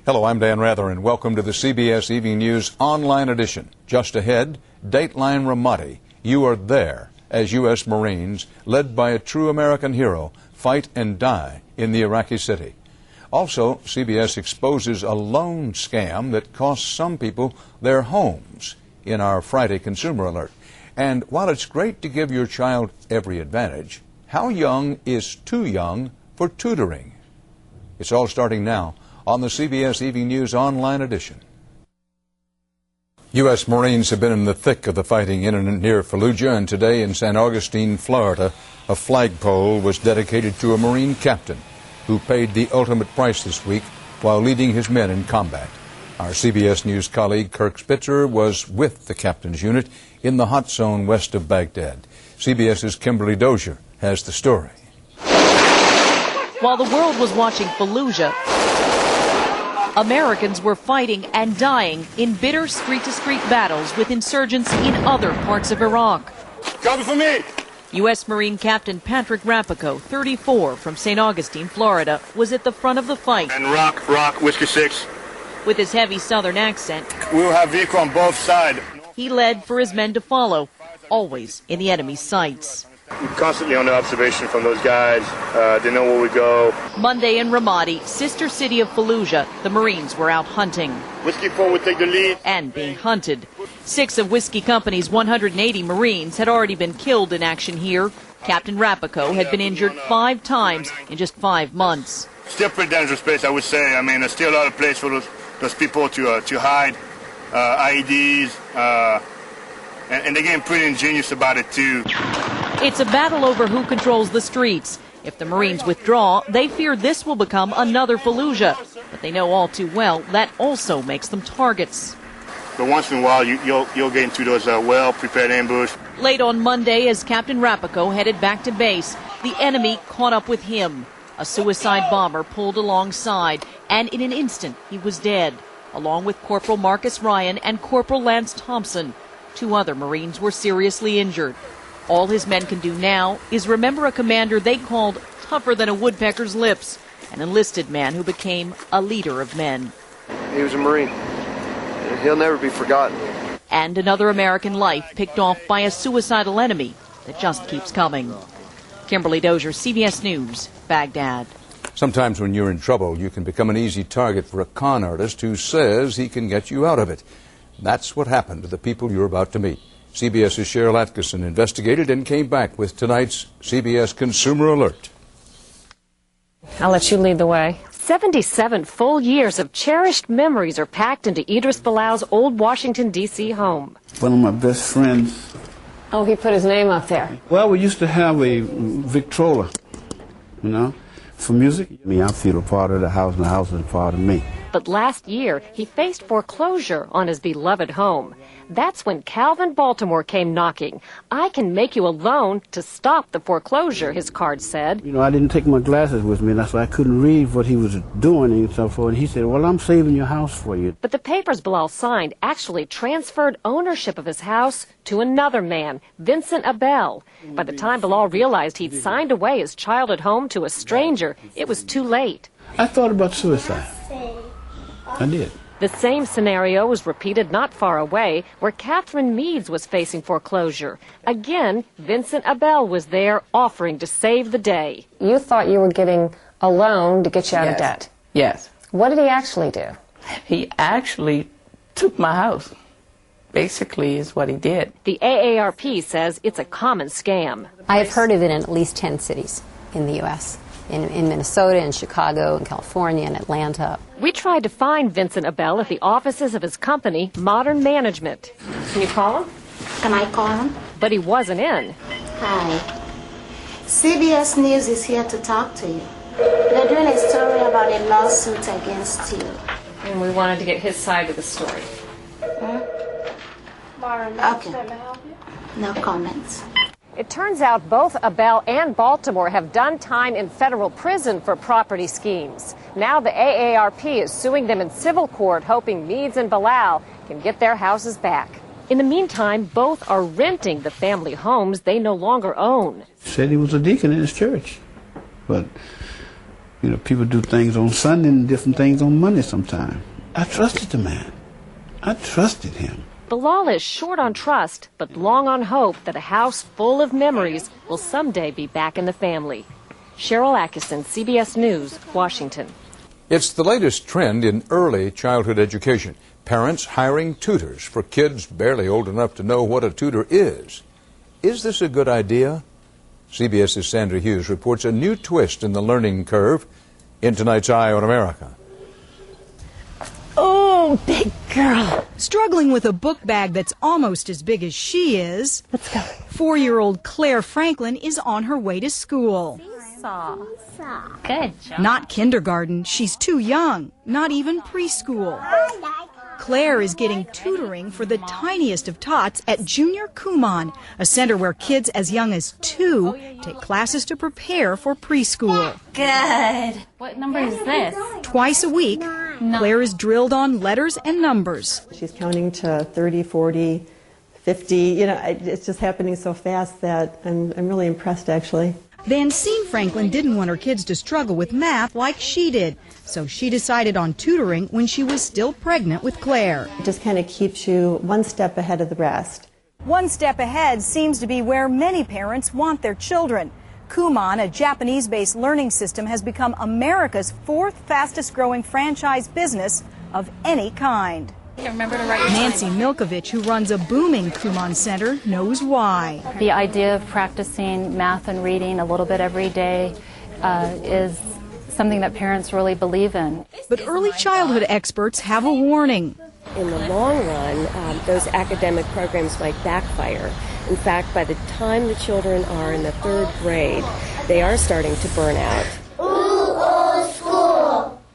Hello, I'm Dan Rather, and welcome to the CBS Evening News Online Edition. Just ahead, Dateline Ramadi. You are there as U.S. Marines, led by a true American hero, fight and die in the Iraqi city. Also, CBS exposes a loan scam that costs some people their homes in our Friday Consumer Alert. And while it's great to give your child every advantage, how young is too young for tutoring? It's all starting now on the CBS Evening News Online Edition. U.S. Marines have been in the thick of the fighting in and near Fallujah, and today in San Augustine, Florida, a flagpole was dedicated to a Marine captain who paid the ultimate price this week while leading his men in combat. Our CBS News colleague Kirk Spitzer was with the captain's unit in the hot zone west of Baghdad. CBS's Kimberly Dozier has the story. While the world was watching Fallujah, Americans were fighting and dying in bitter street-to-street battles with insurgents in other parts of Iraq. Copy for me! U.S. Marine Captain Patrick Rapico, 34, from St. Augustine, Florida, was at the front of the fight. And rock, Whiskey 6. With his heavy southern accent, we will have vehicle on both sides. He led for his men to follow, always in the enemy's sights. We're constantly under observation from those guys. They know where we go. Monday in Ramadi, sister city of Fallujah, the Marines were out hunting. Whiskey 4 would take the lead. And being hunted. 6 of Whiskey Company's 180 Marines had already been killed in action here. Captain Rapico had been injured 5 times in just 5 months. Still pretty dangerous place, I would say. I mean, there's still a lot of place for those people to hide IEDs, and they're getting pretty ingenious about it, too. It's a battle over who controls the streets. If the Marines withdraw, they fear this will become another Fallujah. But they know all too well that also makes them targets. But once in a while, you'll get into those well-prepared ambush. Late on Monday, as Captain Rapico headed back to base, the enemy caught up with him. A suicide bomber pulled alongside, and in an instant, he was dead, along with Corporal Marcus Ryan and Corporal Lance Thompson. 2 other Marines were seriously injured. All his men can do now is remember a commander they called tougher than a woodpecker's lips, an enlisted man who became a leader of men. He was a Marine. He'll never be forgotten. And another American life picked off by a suicidal enemy that just keeps coming. Kimberly Dozier, CBS News, Baghdad. Sometimes when you're in trouble, you can become an easy target for a con artist who says he can get you out of it. That's what happened to the people you're about to meet. CBS's Cheryl Atkinson investigated and came back with tonight's CBS Consumer Alert. I'll let you lead the way. 77 full years of cherished memories are packed into Idris Bilal's old Washington, D.C. home. One of my best friends. Oh, he put his name up there. Well, we used to have a Victrola, for music. I feel a part of the house, and the house is a part of me. But last year, he faced foreclosure on his beloved home. That's when Calvin Baltimore came knocking. I can make you a loan to stop the foreclosure, his card said. I didn't take my glasses with me, and that's why I couldn't read what he was doing and so forth. And he said, well, I'm saving your house for you. But the papers Bilal signed actually transferred ownership of his house to another man, Vincent Abel. By the time Bilal realized he'd signed away his childhood home to a stranger, it was too late. I thought about suicide. I did. The same scenario was repeated not far away, where Catherine Meads was facing foreclosure. Again, Vincent Abel was there offering to save the day. You thought you were getting a loan to get you out of debt. Yes. What did he actually do? He actually took my house, basically, is what he did. The AARP says it's a common scam. I have heard of it in at least 10 cities in the U.S., in Minnesota, in Chicago, in California, and Atlanta. We tried to find Vincent Abel at the offices of his company, Modern Management. Can you call him? Can I call him? But he wasn't in. Hi. CBS News is here to talk to you. They're doing a story about a lawsuit against you. And we wanted to get his side of the story. Okay. No comments. It turns out both Abel and Baltimore have done time in federal prison for property schemes. Now the AARP is suing them in civil court, hoping Meads and Bilal can get their houses back. In the meantime, both are renting the family homes they no longer own. He said he was a deacon in his church, but You know, people do things on Sunday and different things on Monday sometimes. I trusted the man. I trusted him. Bilal is short on trust, but long on hope that a house full of memories will someday be back in the family. Cheryl Atkinson, CBS News, Washington. It's the latest trend in early childhood education. Parents hiring tutors for kids barely old enough to know what a tutor is. Is this a good idea? CBS's Sandra Hughes reports a new twist in the learning curve in tonight's Eye on America. Oh, big girl. Struggling with a book bag that's almost as big as she is. Let's go. 4-year-old Claire Franklin is on her way to school. Good job. Not kindergarten. She's too young. Not even preschool. Claire is getting tutoring for the tiniest of tots at Junior Kumon, a center where kids as young as 2 take classes to prepare for preschool. Good. What number is this? Twice a week, Claire is drilled on letters and numbers. She's counting to 30, 40, 50. You know, it's just happening so fast that I'm really impressed, actually. Vancine Franklin didn't want her kids to struggle with math like she did, so she decided on tutoring when she was still pregnant with Claire. It just kind of keeps you one step ahead of the rest. One step ahead seems to be where many parents want their children. Kumon, a Japanese-based learning system, has become America's 4th fastest growing franchise business of any kind. Nancy Milkovich, who runs a booming Kumon Center, knows why. The idea of practicing math and reading a little bit every day is something that parents really believe in. But early childhood experts have a warning. In the long run, those academic programs might backfire. In fact, by the time the children are in the 3rd grade, they are starting to burn out.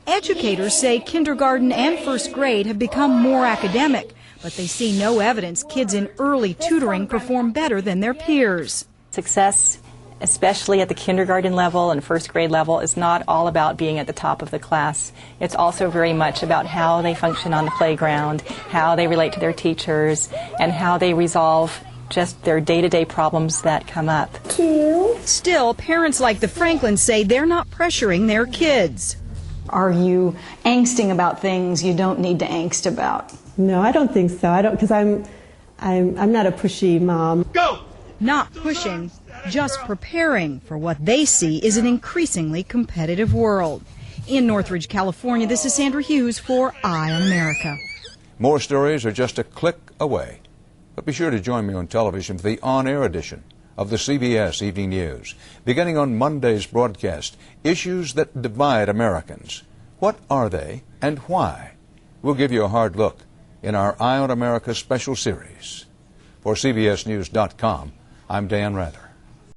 Educators say kindergarten and 1st grade have become more academic, but they see no evidence kids in early tutoring perform better than their peers. Success, especially at the kindergarten level and 1st grade level, is not all about being at the top of the class. It's also very much about how they function on the playground, how they relate to their teachers, and how they resolve just their day-to-day problems that come up. Still, parents like the Franklins say they're not pressuring their kids. Are you angsting about things you don't need to angst about? No, I don't think so. I don't, because I'm not a pushy mom. Go! Not pushing, just preparing for what they see is an increasingly competitive world. In Northridge, California, this is Sandra Hughes for Eye on America. More stories are just a click away. But be sure to join me on television for the on-air edition of the CBS Evening News. Beginning on Monday's broadcast, Issues That Divide Americans. What are they and why? We'll give you a hard look in our Eye on America special series. For CBSNews.com, I'm Dan Rather.